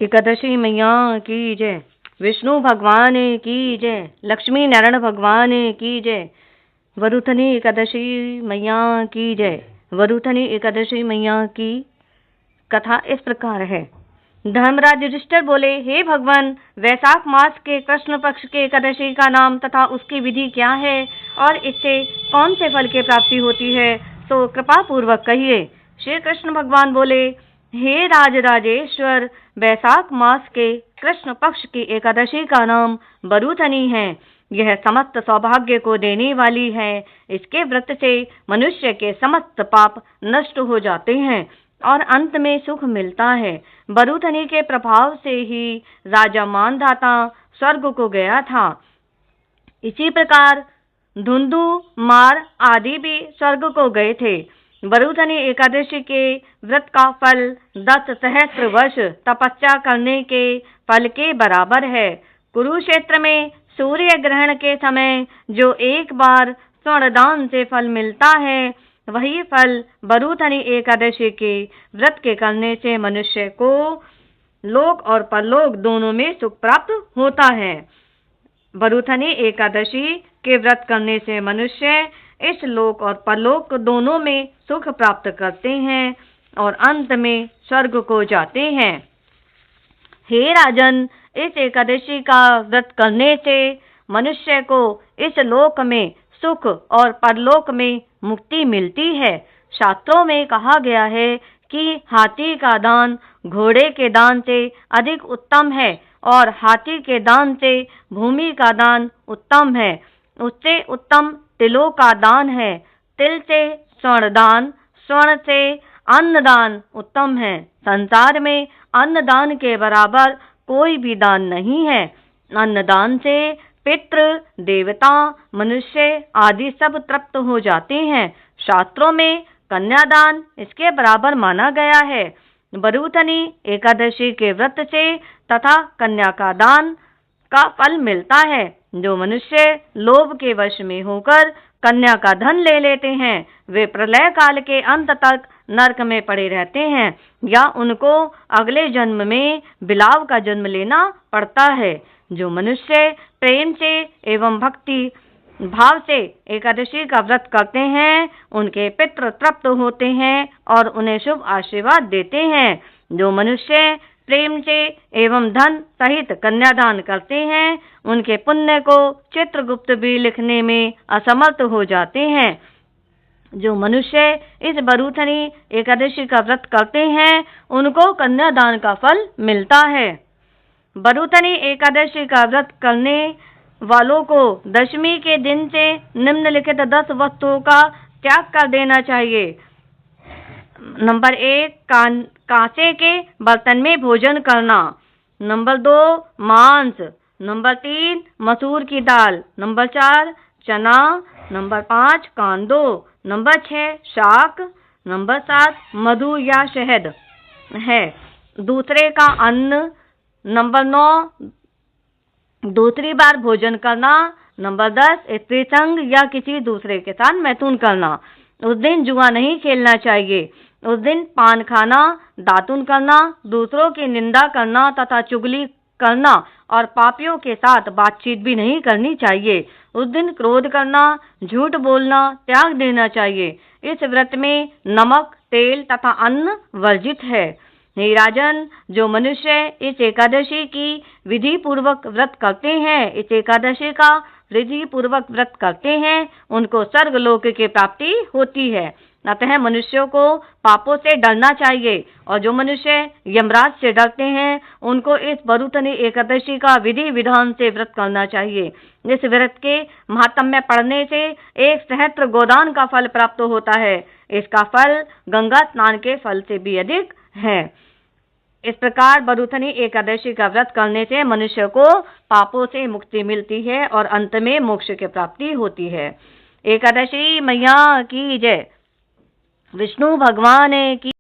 एकादशी मैया की जय। विष्णु भगवान की जय। लक्ष्मी नारायण भगवान की जय। वरुथनी एकादशी मैया की जय। वरुथनी एकादशी मैया की कथा इस प्रकार है। धर्मराज युधिष्ठिर बोले, हे भगवान, वैशाख मास के कृष्ण पक्ष के एकादशी का नाम तथा उसकी विधि क्या है और इससे कौन से फल की प्राप्ति होती है, तो कृपा पूर्वक कहिए। श्री कृष्ण भगवान बोले, हे राजराजेश्वर, वैशाख मास के कृष्ण पक्ष की एकादशी का नाम वरुथनी है। यह समस्त सौभाग्य को देने वाली है। इसके व्रत से मनुष्य के समस्त पाप नष्ट हो जाते हैं और अंत में सुख मिलता है। वरुथनी के प्रभाव से ही राजा मानधाता स्वर्ग को गया था। इसी प्रकार धुंधु मार आदि भी स्वर्ग को गए थे। वरुथनी एकादशी के व्रत का फल 10 सहस्त्र वर्ष तपस्या करने के फल के बराबर है। कुरुक्षेत्र में सूर्य ग्रहण के समय जो एक बार स्वर्णदान से फल मिलता है, वही फल वरुथनी एकादशी के व्रत के करने से मनुष्य को लोक और परलोक दोनों में सुख प्राप्त होता है। वरुथनी एकादशी के व्रत करने से मनुष्य इस लोक और परलोक दोनों में सुख प्राप्त करते हैं और अंत में स्वर्ग को जाते हैं। हे राजन, इस एकादशी का व्रत करने से मनुष्य को इस लोक में सुख और परलोक में मुक्ति मिलती है। शास्त्रों में कहा गया है कि हाथी का दान घोड़े के दान से अधिक उत्तम है और हाथी के दान से भूमि का दान उत्तम है। उससे उत्तम तिलों का दान है। तिल से स्वर्ण दान, स्वर्ण से अन्नदान उत्तम है। संसार में अन्नदान के बराबर कोई भी दान नहीं है। अन्नदान से पितृ, देवता, मनुष्य आदि सब तृप्त हो जाते हैं। शास्त्रों में कन्यादान इसके बराबर माना गया है। वरुथनी एकादशी के व्रत से तथा कन्या का दान का फल मिलता है। जो मनुष्य लोभ के वश में होकर कन्या का धन ले लेते हैं, वे प्रलय काल के अंत तक नरक में पड़े रहते हैं या उनको अगले जन्म में बिलाव का जन्म लेना पड़ता है। जो मनुष्य प्रेम से एवं भक्ति भाव से एकादशी का व्रत करते हैं, उनके पितृ तृप्त होते हैं और उन्हें शुभ आशीर्वाद देते हैं। जो मनुष्य प्रेम से एवं धन सहित कन्यादान करते हैं, उनके पुण्य को चित्रगुप्त भी लिखने में असमर्थ हो जाते हैं। जो मनुष्य इस वरुथनी एकादशी का व्रत करते हैं, उनको कन्यादान का फल मिलता है। वरुथनी एकादशी का व्रत करने वालों को दशमी के दिन से निम्नलिखित 10 वस्तुओं का त्याग कर देना चाहिए। नंबर 1, कांसे के बर्तन में भोजन करना। नंबर 2, मांस। नंबर 3, मसूर की दाल। नंबर 4, चना। नंबर 5, कांदो। नंबर 6, शाक। नंबर 7, मधु या शहद है दूसरे का अन्न। नंबर 9, दूसरी बार भोजन करना। नंबर 10, स्त्री संग या किसी दूसरे के साथ मैथुन करना। उस दिन जुआ नहीं खेलना चाहिए। उस दिन पान खाना, दातुन करना, दूसरों की निंदा करना तथा चुगली करना और पापियों के साथ बातचीत भी नहीं करनी चाहिए। उस दिन क्रोध करना, झूठ बोलना त्याग देना चाहिए। इस व्रत में नमक, तेल तथा अन्न वर्जित है। हे राजन, जो मनुष्य इस एकादशी की विधि पूर्वक व्रत करते हैं, इस एकादशी का विधि पूर्वक व्रत करते हैं, उनको स्वर्गलोक की प्राप्ति होती है। अतः मनुष्यों को पापों से डरना चाहिए और जो मनुष्य यमराज से डरते हैं, उनको इस वरुथनी एकादशी का विधि विधान से व्रत करना चाहिए। इस व्रत के महात्म्य पढ़ने से 1 सहस्त्र गोदान का फल प्राप्त होता है। इसका फल गंगा स्नान के फल से भी अधिक है। इस प्रकार वरुथनी एकादशी का व्रत करने से मनुष्य को पापों से मुक्ति मिलती है और अंत में मोक्ष की प्राप्ति होती है। एकादशी मैया की जय। विष्णु भगवान की